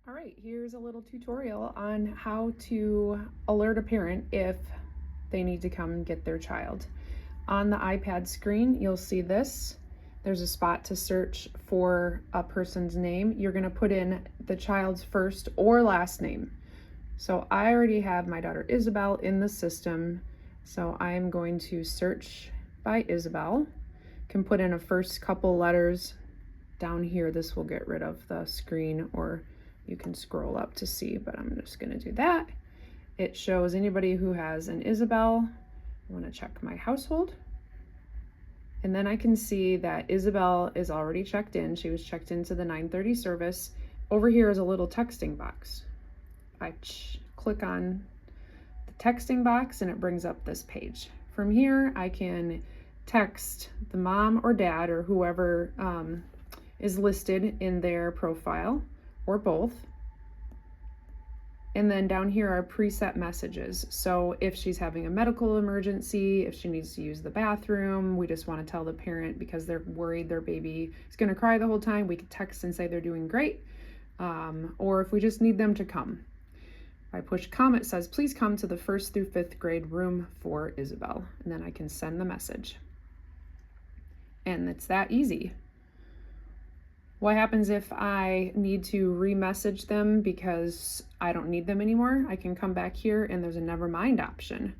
All right, here's a little tutorial on how to alert a parent if they need to come get their child. On the iPad screen, you'll see this. There's a spot to search for a person's name. You're gonna put in the child's first or last name. So I already have my daughter Isabel in the system. So I'm going to search by Isabel. Can put in a first couple letters down here. This will get rid of the screen, or you can scroll up to see, but I'm just gonna do that. It shows anybody who has an Isabel. I wanna check my household. And then I can see that Isabel is already checked in. She was checked into the 9:30 service. Over here is a little texting box. I click on the texting box and it brings up this page. From here, I can text the mom or dad or whoever is listed in their profile, or both. And then down here are preset messages. So if she's having a medical emergency, if she needs to use the bathroom, we just want to tell the parent because they're worried their baby is going to cry the whole time, we could text and say they're doing great. Or if we just need them to come. If I push come, it says, please come to the 1st through 5th grade room for Isabel. And then I can send the message. And it's that easy. What happens if I need to re-message them because I don't need them anymore? I can come back here and there's a never mind option.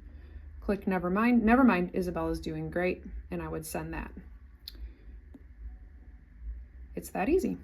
Click never mind. Never mind, Isabel is doing great, and I would send that. It's that easy.